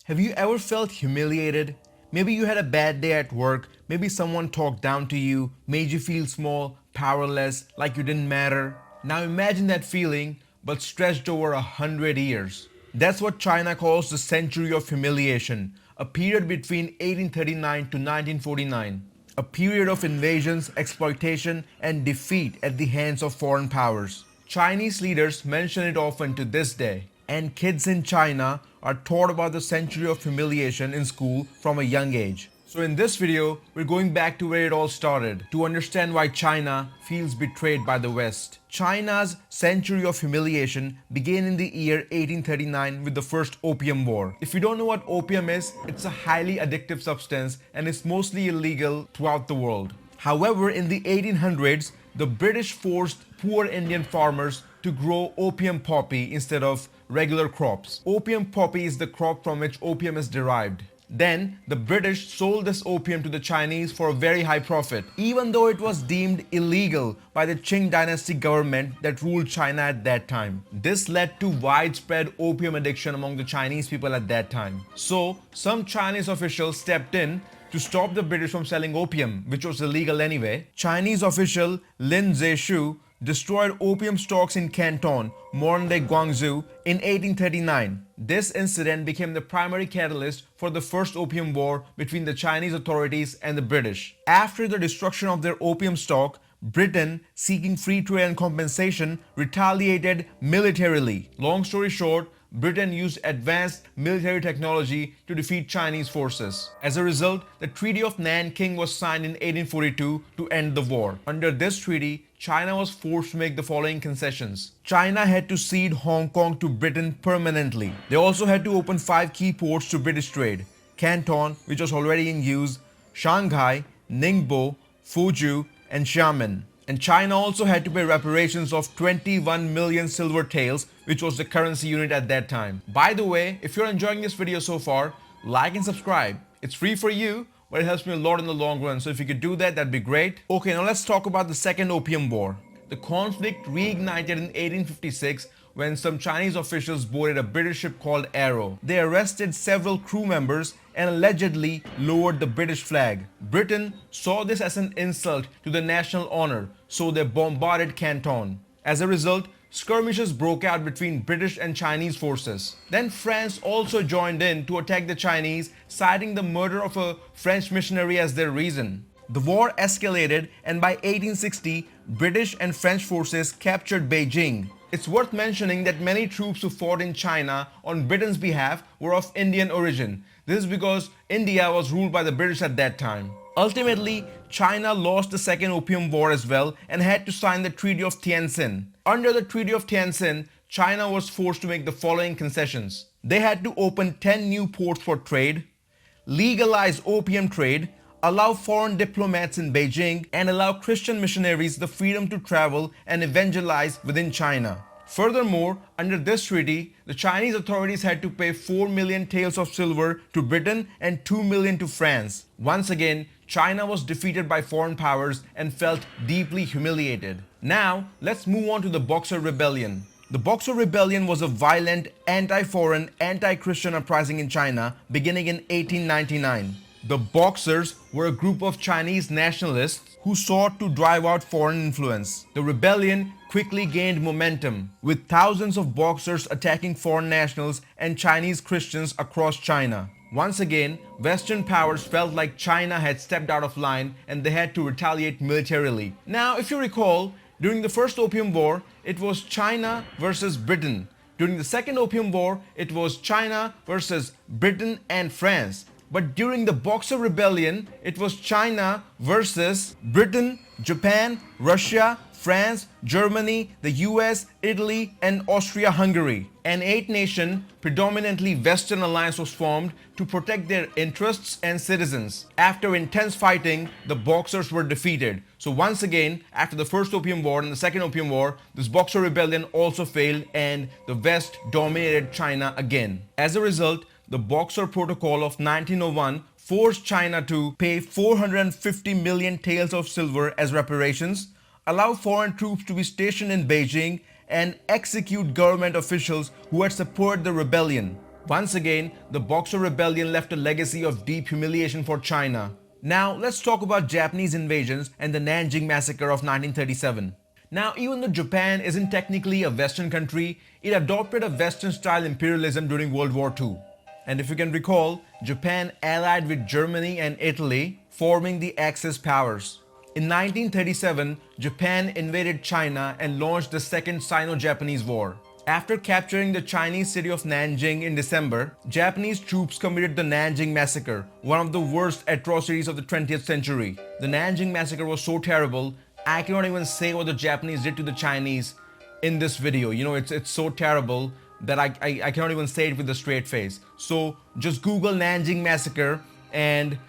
Have you ever felt humiliated? Maybe you had a bad day at work, maybe someone talked down to you, made you feel small, powerless, like you didn't matter. Now imagine that feeling, but stretched over 100 years. That's what China calls the century of humiliation, a period between 1839 to 1949. A period of invasions, exploitation, and defeat at the hands of foreign powers. Chinese leaders mention it often to this day, and kids in China are taught about the century of humiliation in school from a young age. So in this video, we're going back to where it all started to understand why China feels betrayed by the West. China's century of humiliation began in the year 1839 with the first Opium War. If you don't know what opium is, it's a highly addictive substance and it's mostly illegal throughout the world. However, in the 1800s, the British forced poor Indian farmers to grow opium poppy instead of regular crops. Opium poppy is the crop from which opium is derived. Then, the British sold this opium to the Chinese for a very high profit, even though it was deemed illegal by the Qing dynasty government that ruled China at that time. This led to widespread opium addiction among the Chinese people at that time. So, some Chinese officials stepped in to stop the British from selling opium, which was illegal anyway. Chinese official Lin Zexu destroyed opium stocks in Canton, modern-day Guangzhou, in 1839. This incident became the primary catalyst for the first Opium War between the Chinese authorities and the British. After the destruction of their opium stock, Britain, seeking free trade and compensation, retaliated militarily. Long story short, Britain used advanced military technology to defeat Chinese forces. As a result, the Treaty of Nanking was signed in 1842 to end the war. Under this treaty, China was forced to make the following concessions. China had to cede Hong Kong to Britain permanently. They also had to open 5 key ports to British trade: Canton, which was already in use, Shanghai, Ningbo, Fuzhou, and Xiamen. And China also had to pay reparations of 21 million silver taels, which was the currency unit at that time. By the way, if you're enjoying this video so far, like and subscribe. It's free for you, but it helps me a lot in the long run. So if you could do that, that'd be great. Okay, now let's talk about the Second Opium War. The conflict reignited in 1856 when some Chinese officials boarded a British ship called Arrow. They arrested several crew members and allegedly lowered the British flag. Britain saw this as an insult to the national honor, so they bombarded Canton. As a result, skirmishes broke out between British and Chinese forces. Then France also joined in to attack the Chinese, citing the murder of a French missionary as their reason. The war escalated, and by 1860, British and French forces captured Beijing. It's worth mentioning that many troops who fought in China on Britain's behalf were of Indian origin. This is because India was ruled by the British at that time. Ultimately, China lost the Second Opium War as well and had to sign the Treaty of Tientsin. Under the Treaty of Tientsin, China was forced to make the following concessions. They had to open 10 new ports for trade, legalize opium trade, allow foreign diplomats in Beijing, and allow Christian missionaries the freedom to travel and evangelize within China. Furthermore, under this treaty, the Chinese authorities had to pay 4 million taels of silver to Britain and 2 million to France. Once again, China was defeated by foreign powers and felt deeply humiliated. Now, let's move on to the Boxer Rebellion. The Boxer Rebellion was a violent, anti-foreign, anti-Christian uprising in China beginning in 1899. The Boxers were a group of Chinese nationalists who sought to drive out foreign influence. The rebellion quickly gained momentum, with thousands of Boxers attacking foreign nationals and Chinese Christians across China. Once again, Western powers felt like China had stepped out of line and they had to retaliate militarily. Now, if you recall, during the First Opium War, it was China versus Britain. During the Second Opium War, it was China versus Britain and France. But during the Boxer Rebellion, it was China versus Britain, Japan, Russia, France, Germany, the US, Italy, and Austria-Hungary. An 8-nation, predominantly Western alliance was formed to protect their interests and citizens. After intense fighting, the Boxers were defeated. So once again, after the First Opium War and the Second Opium War, this Boxer Rebellion also failed and the West dominated China again. As a result, the Boxer Protocol of 1901 forced China to pay 450 million taels of silver as reparations, allow foreign troops to be stationed in Beijing, and execute government officials who had supported the rebellion. Once again, the Boxer Rebellion left a legacy of deep humiliation for China. Now, let's talk about Japanese invasions and the Nanjing Massacre of 1937. Now, even though Japan isn't technically a Western country, it adopted a Western-style imperialism during World War II. And if you can recall, Japan allied with Germany and Italy, forming the Axis powers. In 1937, Japan invaded China and launched the Second Sino-Japanese War. After capturing the Chinese city of Nanjing in December, Japanese troops committed the Nanjing Massacre, one of the worst atrocities of the 20th century. The Nanjing Massacre was so terrible, I cannot even say what the Japanese did to the Chinese in this video. You know, it's so terrible that I cannot even say it with a straight face. So just Google Nanjing Massacre and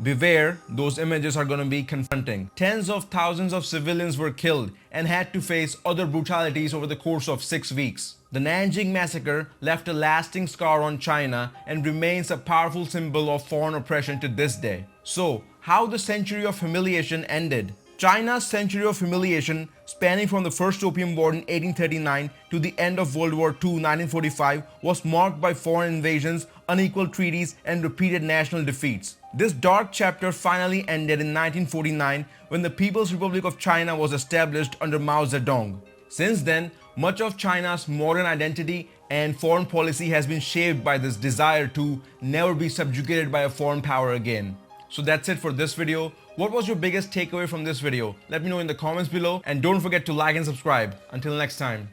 beware, those images are going to be confronting. Tens of thousands of civilians were killed and had to face other brutalities over the course of 6 weeks. The Nanjing Massacre left a lasting scar on China and remains a powerful symbol of foreign oppression to this day. So, how the century of humiliation ended? China's century of humiliation, spanning from the First Opium War in 1839 to the end of World War II 1945, was marked by foreign invasions, unequal treaties, and repeated national defeats. This dark chapter finally ended in 1949 when the People's Republic of China was established under Mao Zedong. Since then, much of China's modern identity and foreign policy has been shaped by this desire to never be subjugated by a foreign power again. So that's it for this video. What was your biggest takeaway from this video? Let me know in the comments below, and don't forget to like and subscribe. Until next time.